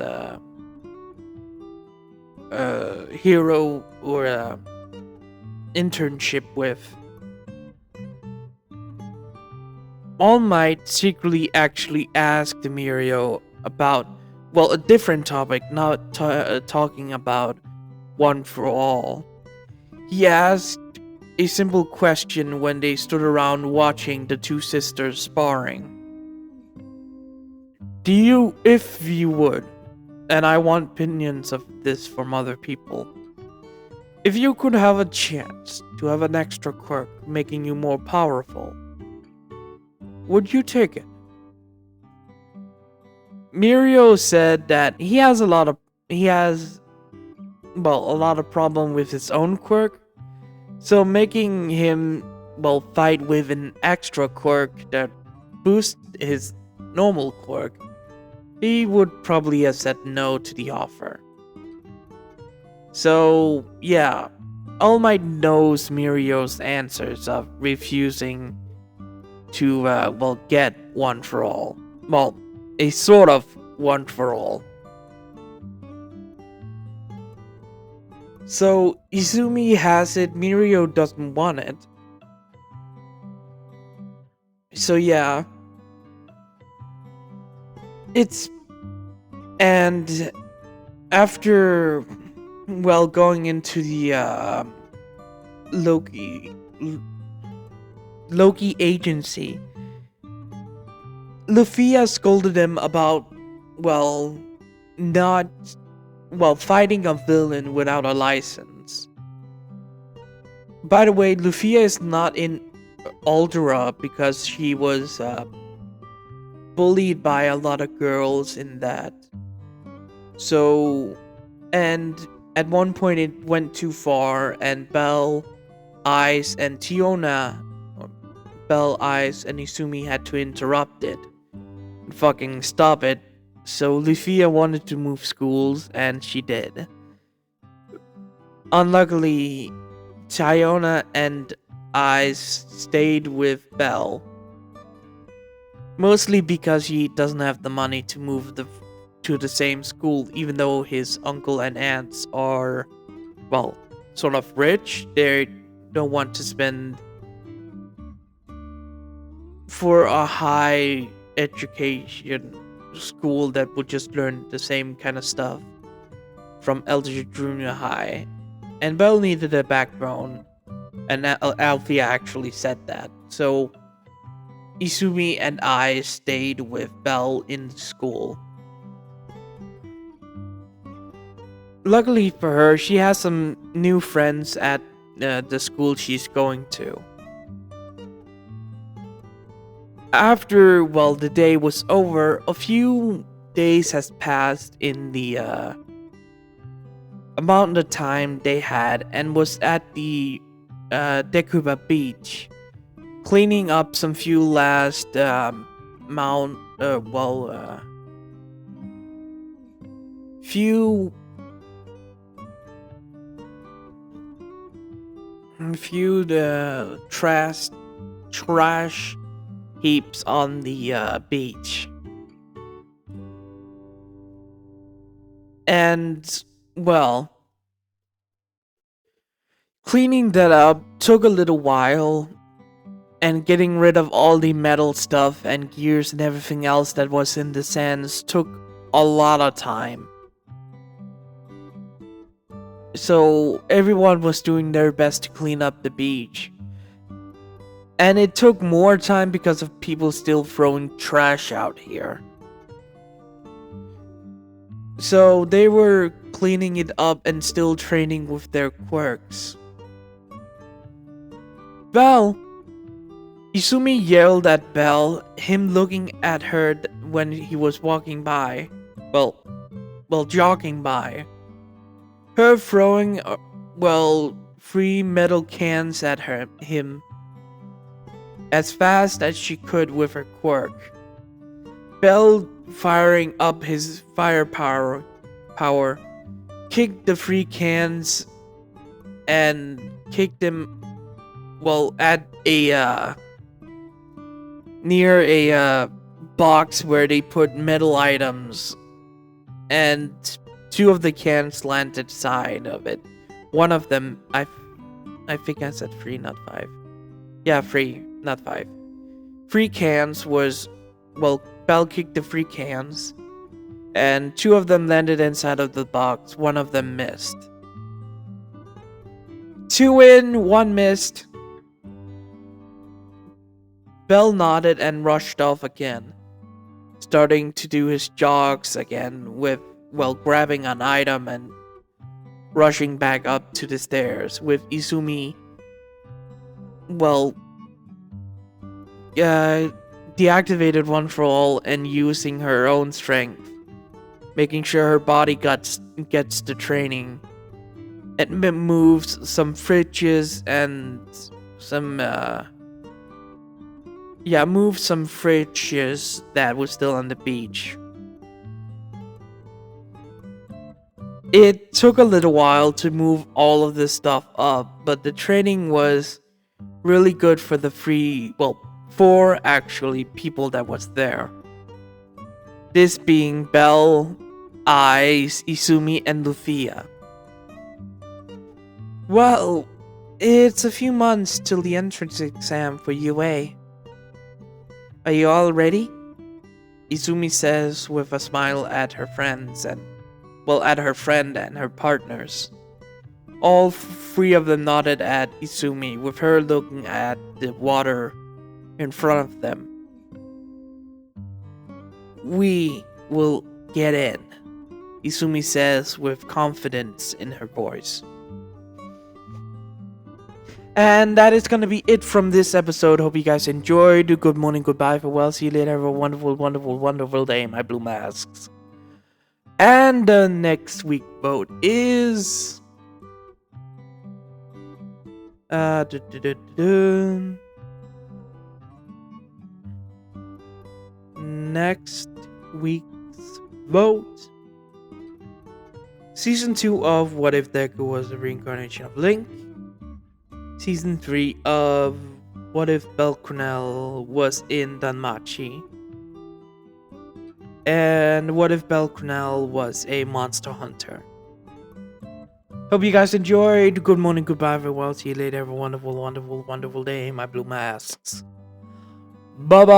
hero or internship with. All Might secretly actually asked Mirio about, a different topic, not talking about One for All. He asked a simple question when they stood around watching the two sisters sparring. If you would, and I want opinions of this from other people, if you could have a chance to have an extra quirk making you more powerful, would you take it? Mirio said that he has a lot of problem with his own quirk, so making him fight with an extra quirk that boosts his normal quirk, he would probably have said no to the offer. So yeah, All Might knows Mirio's answers of refusing to get One for All. A sort of One for All. So Izumi has it, Mirio doesn't want it. So yeah, it's and after going into the Loki Loki agency, Lufia scolded him about well not fighting a villain without a license. By the way, Lufia is not in Aldera because she was bullied by a lot of girls in that. So, and at one point it went too far, and Belle, Ice, and Tiona, or Belle, Ice, and Izumi had to interrupt it and fucking stop it. So Lufia wanted to move schools, and she did. Unluckily, Tiona and Ice stayed with Belle. Mostly because he doesn't have the money to move to the same school, even though his uncle and aunts are, sort of rich. They don't want to spend for a high education school that would just learn the same kind of stuff from elementary junior high. And Belle needed a backbone, and Althea actually said that. So Izumi and I stayed with Belle in school. Luckily for her, she has some new friends at the school she's going to. After, the day was over, a few days has passed in the amount of time they had, and was at the Dekuba beach, cleaning up some few last few trash heaps on the beach. And cleaning that up took a little while, and getting rid of all the metal stuff and gears and everything else that was in the sands took a lot of time. So everyone was doing their best to clean up the beach. And it took more time because of people still throwing trash out here. So they were cleaning it up and still training with their quirks. Izumi yelled at Belle, him looking at her when he was walking by. Jogging by. Her throwing, 3 metal cans at him as fast as she could with her quirk. Belle, firing up his firepower, kicked the 3 cans and kicked him, at a, near a box where they put metal items, and 2 of the cans landed side of it. One of them, I think I said 3, not 5. Yeah, 3, not 5. 3 cans was, Belle kicked the 3 cans, and 2 of them landed inside of the box. One of them missed. 2 in, 1 missed. Belle nodded and rushed off again, starting to do his jogs again with, grabbing an item and rushing back up to the stairs with Izumi, deactivated one for all and using her own strength, making sure her body gets the training. It moves some fridges and some moved some fridges that was still on the beach. It took a little while to move all of this stuff up, but the training was really good for the 4 actually people that was there. This being Belle, Ice, Izumi, and Lufia. It's a few months till the entrance exam for UA. Are you all ready? Izumi says with a smile at her friends at her friend and her partners. All three of them nodded at Izumi, with her looking at the water in front of them. We will get in, Izumi says with confidence in her voice. And that is going to be it from this episode. Hope you guys enjoyed. Good morning, goodbye, farewell, see you later. Have a wonderful, wonderful, wonderful day, my blue masks. And the next week vote is... Next week's vote. Season 2 of What If Deku Was the Reincarnation of Link. Season 3 of What If Belcrunel Was in Danmachi. And What If Belcrunel Was a Monster Hunter. Hope you guys enjoyed. Good morning, goodbye, farewell, see you later. Have a wonderful, wonderful, wonderful day, my blue masks. Bye-bye!